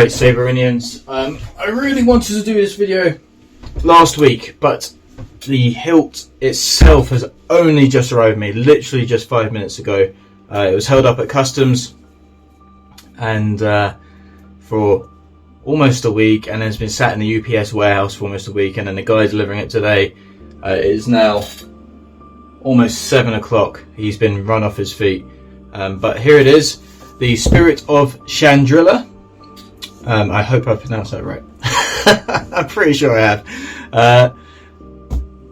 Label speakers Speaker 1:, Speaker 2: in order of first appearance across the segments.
Speaker 1: Right, Saberinians, I really wanted to do this video last week, but the hilt itself has only just arrived me, literally just 5 minutes ago. It was held up at customs and for almost a week, and then it's been sat in the UPS warehouse for almost a week, and then the guy delivering it today, it is now almost 7 o'clock. He's been run off his feet, but here it is, the Spirit of Chandrila. I hope I pronounced that right. I'm pretty sure I have.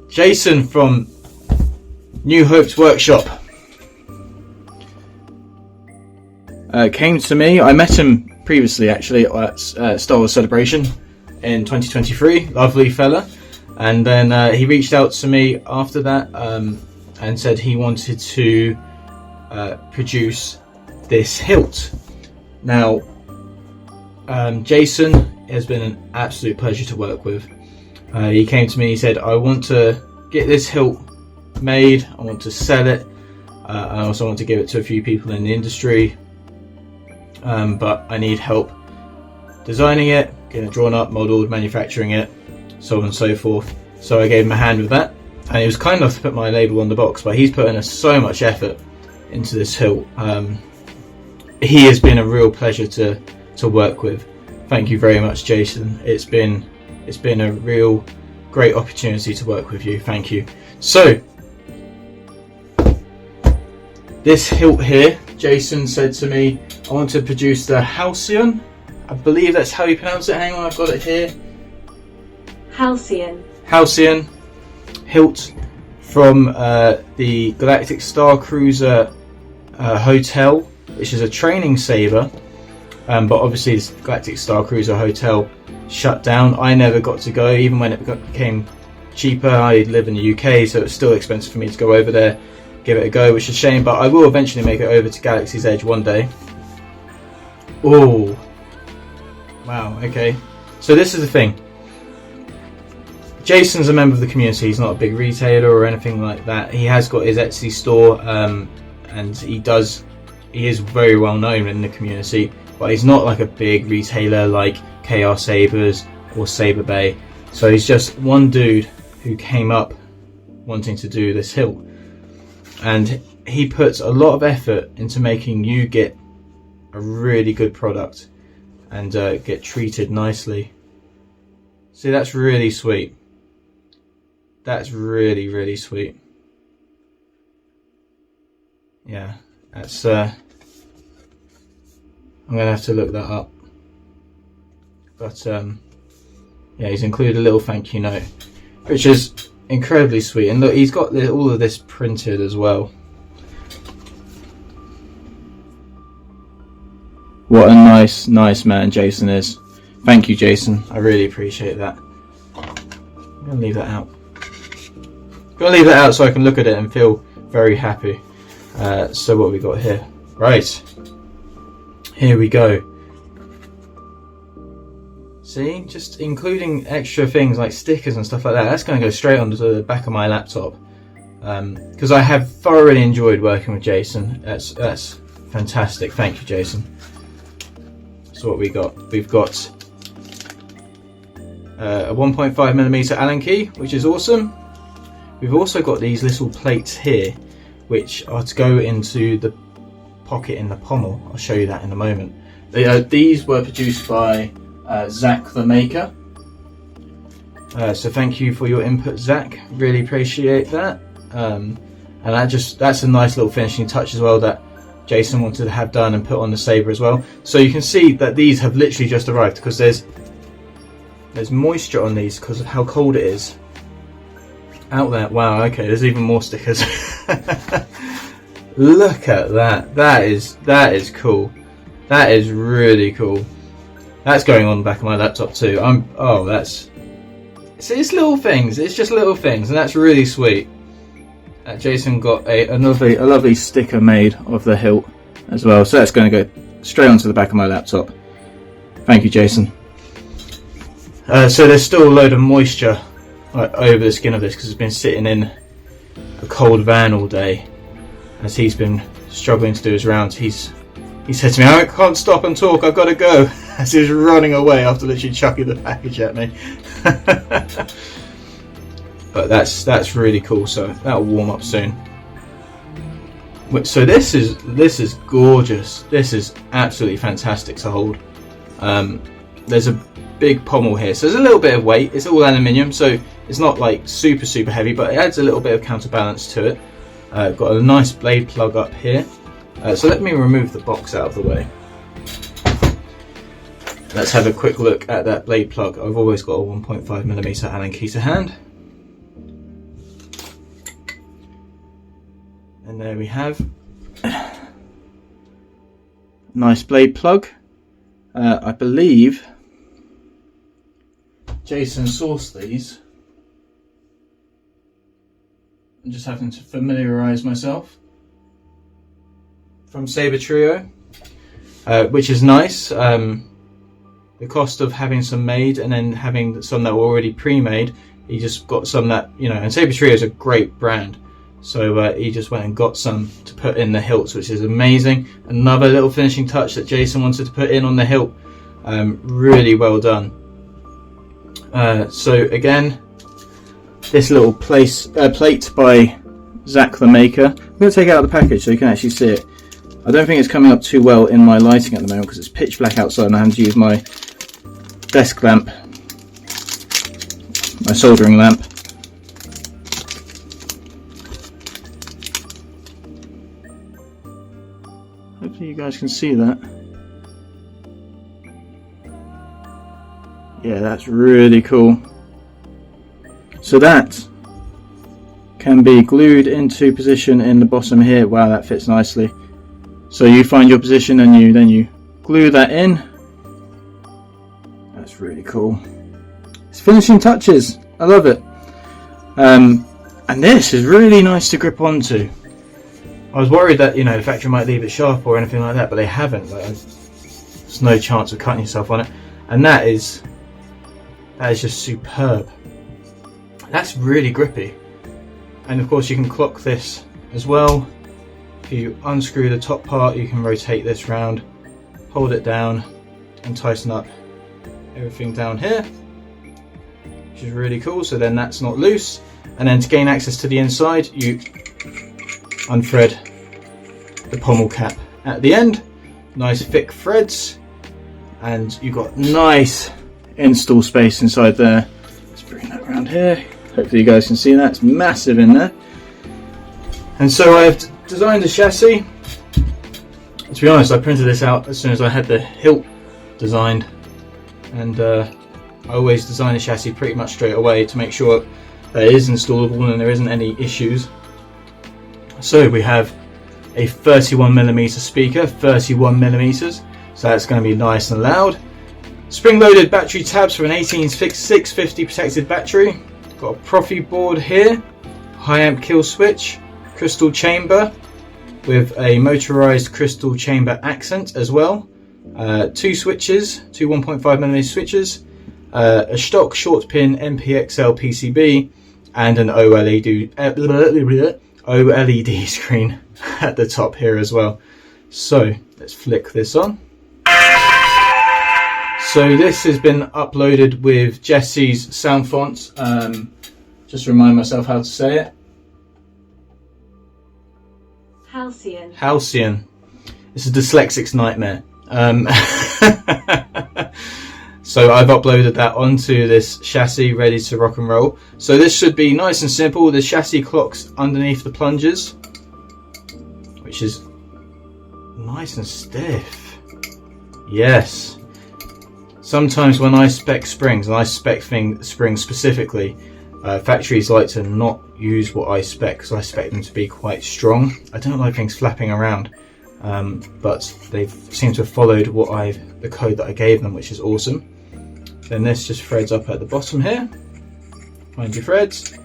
Speaker 1: Jason from New Hope's workshop came to me. I met him previously actually at Star Wars Celebration in 2023. Lovely fella. And then he reached out to me after that and said he wanted to produce this hilt. Now, Jason has been an absolute pleasure to work with. He came to me, he said, I want to get this hilt made, I want to sell it, I also want to give it to a few people in the industry, but I need help designing it, getting it drawn up, modelled, manufacturing it, so on and so forth. So I gave him a hand with that, and he was kind enough to put my label on the box, but he's put in so much effort into this hilt. He has been a real pleasure to work with. Thank you very much, Jason. It's been a real great opportunity to work with you. Thank you. So this hilt here, Jason said to me, I want to produce the Halcyon. I believe that's how you pronounce it. Hang on, I've got it here.
Speaker 2: Halcyon
Speaker 1: hilt from the Galactic Star Cruiser Hotel, which is a training saber. But obviously this Galactic Star Cruiser Hotel shut down. I never got to go, even when it became cheaper. I live in the UK, so it's still expensive for me to go over there, give it a go, which is a shame, but I will eventually make it over to Galaxy's Edge one day. Oh, wow, okay. So this is the thing. Jason's a member of the community. He's not a big retailer or anything like that. He has got his Etsy store, and he is very well known in the community. But he's not like a big retailer like KR Sabers or Saber Bay. So he's just one dude who came up wanting to do this hilt. And he puts a lot of effort into making you get a really good product and get treated nicely. See, that's really sweet. That's really, really sweet. Yeah, that's... I'm going to have to look that up. But, yeah, he's included a little thank you note, which is incredibly sweet. And look, he's got all of this printed as well. What a nice man Jason is. Thank you, Jason. I really appreciate that. I'm going to leave that out. I'm going to leave that out so I can look at it and feel very happy. So what have we got here? Right. Here we go. See, just including extra things like stickers and stuff like that. That's going to go straight onto the back of my laptop. Because I have thoroughly enjoyed working with Jason. That's fantastic. Thank you, Jason. So what we got? We've got a 1.5mm Allen key, which is awesome. We've also got these little plates here, which are to go into the pocket in the pommel. I'll show you that in a moment. These were produced by Zach the Maker. So thank you for your input, Zach. Really appreciate that. And that's a nice little finishing touch as well that Jason wanted to have done and put on the Saber as well. So you can see that these have literally just arrived because there's moisture on these because of how cold it is out there. Wow, okay, there's even more stickers. Look at that. That is cool. That is really cool. That's going on the back of my laptop too. It's little things. It's just little things, and that's really sweet. Jason got a lovely sticker made of the hilt as well. So that's going to go straight onto the back of my laptop. Thank you, Jason. So there's still a load of moisture over the skin of this because it's been sitting in a cold van all day. As he's been struggling to do his rounds, he said to me, I can't stop and talk, I've got to go. as he was running away after literally chucking the package at me. But that's really cool. So that'll warm up soon. So this is gorgeous. This is absolutely fantastic to hold. There's a big pommel here, so there's a little bit of weight. It's all aluminium, so it's not like super heavy, but it adds a little bit of counterbalance to it. Got a nice blade plug up here. So let me remove the box out of the way. Let's have a quick look at that blade plug. I've always got a 1.5mm Allen key to hand. And there we have nice blade plug. I believe Jason sourced these. I'm just having to familiarise myself from Saber Trio, which is nice. The cost of having some made and then having some that were already pre-made, he just got some that, you know, and Saber Trio is a great brand. So he just went and got some to put in the hilts, which is amazing. Another little finishing touch that Jason wanted to put in on the hilt. Really well done. So again, this little plate by Zach the Maker. I'm going to take it out of the package so you can actually see it. I don't think it's coming up too well in my lighting at the moment because it's pitch black outside and I have to use my desk lamp, my soldering lamp. Hopefully you guys can see that. Yeah, that's really cool. So that can be glued into position in the bottom here. Wow, that fits nicely. So you find your position and then you glue that in. That's really cool. It's finishing touches. I love it. And this is really nice to grip onto. I was worried that, you know, the factory might leave it sharp or anything like that, but they haven't. Like, there's no chance of cutting yourself on it. And that is just superb. That's really grippy. And of course you can clock this as well. If you unscrew the top part, you can rotate this round, hold it down and tighten up everything down here, which is really cool. So then that's not loose. And then to gain access to the inside, you unthread the pommel cap at the end. Nice thick threads, and you've got nice install space inside there. Let's bring that around here. Hopefully you guys can see that. It's massive in there. And so I've designed a chassis. To be honest, I printed this out as soon as I had the hilt designed, and I always design a chassis pretty much straight away to make sure that it is installable and there isn't any issues. So we have a 31mm speaker, 31mm, so that's going to be nice and loud. Spring-loaded battery tabs for an 18650 protected battery. Got a Profi board here, high amp kill switch, crystal chamber with a motorized crystal chamber accent as well. Two switches, two 1.5mm switches, a stock short pin MPXL PCB, and an OLED screen at the top here as well. So let's flick this on. So this has been uploaded with Jesse's sound fonts. Just remind myself how to say it.
Speaker 2: Halcyon.
Speaker 1: Halcyon. It's a dyslexic's nightmare. So I've uploaded that onto this chassis ready to rock and roll. So this should be nice and simple. The chassis clocks underneath the plungers, which is nice and stiff. Yes. Sometimes when I spec springs, and I spec springs specifically, factories like to not use what I spec because I spec them to be quite strong. I don't like things flapping around, but they seem to have followed the code that I gave them, which is awesome. Then this just threads up at the bottom here. Find your threads,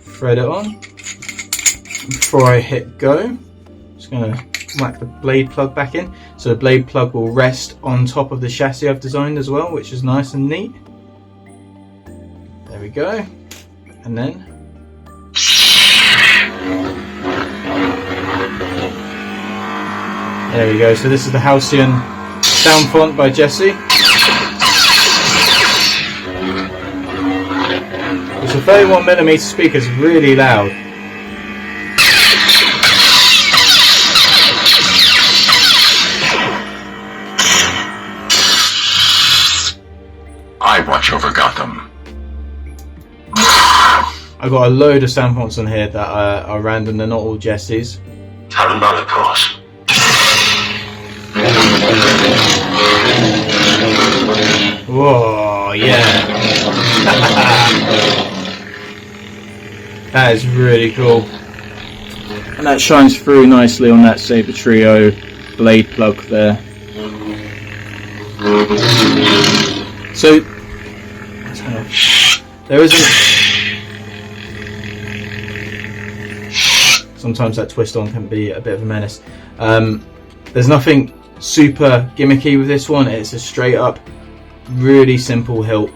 Speaker 1: thread it on. Before I hit go, I'm just going to whack the blade plug back in. So the blade plug will rest on top of the chassis I've designed as well, which is nice and neat. There we go. And then there we go. So this is the Halcyon sound font by Jesse. 31mm speaker's really loud.
Speaker 3: I watch over Gotham.
Speaker 1: I've got a load of sound fonts on here that are random, they're not all Jesse's.
Speaker 3: At another cost.
Speaker 1: Whoa, yeah. That is really cool. And that shines through nicely on that Saber Trio blade plug there. So, there isn't... Sometimes that twist on can be a bit of a menace. There's nothing super gimmicky with this one. It's a straight up, really simple hilt,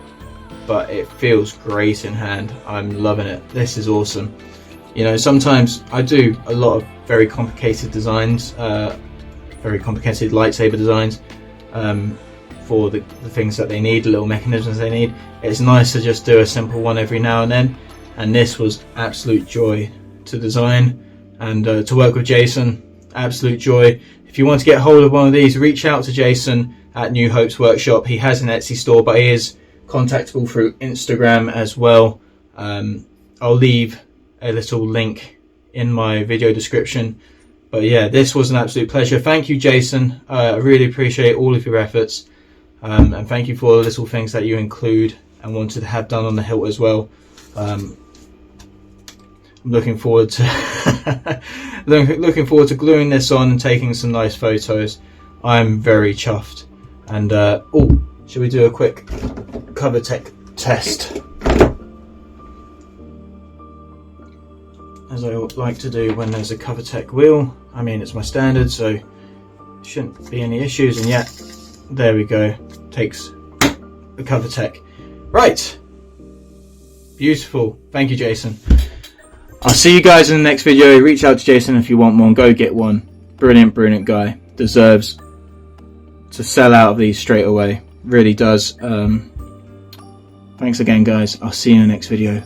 Speaker 1: but it feels great in hand. I'm loving it. This is awesome. You know, sometimes I do a lot of very complicated designs, very complicated lightsaber designs, for the things that they need, the little mechanisms they need. It's nice to just do a simple one every now and then, and this was absolute joy to design and to work with Jason. Absolute joy. If you want to get hold of one of these, reach out to Jason at New Hope's Workshop. He has an Etsy store, but he is contactable through Instagram as well. I'll leave a little link in my video description. But yeah, this was an absolute pleasure. Thank you, Jason. I really appreciate all of your efforts, and thank you for all the little things that you include and wanted to have done on the hilt as well. I'm looking forward to looking forward to gluing this on and taking some nice photos. I'm very chuffed. And oh, should we do a quick cover tech test? As I like to do when there's a cover tech wheel. I mean, it's my standard, so shouldn't be any issues. And yet, there we go. Takes a cover tech. Right. Beautiful. Thank you, Jason. I'll see you guys in the next video. Reach out to Jason if you want one. Go get one. Brilliant, brilliant guy. Deserves to sell out of these straight away. Really does. Thanks again, guys. I'll see you in the next video.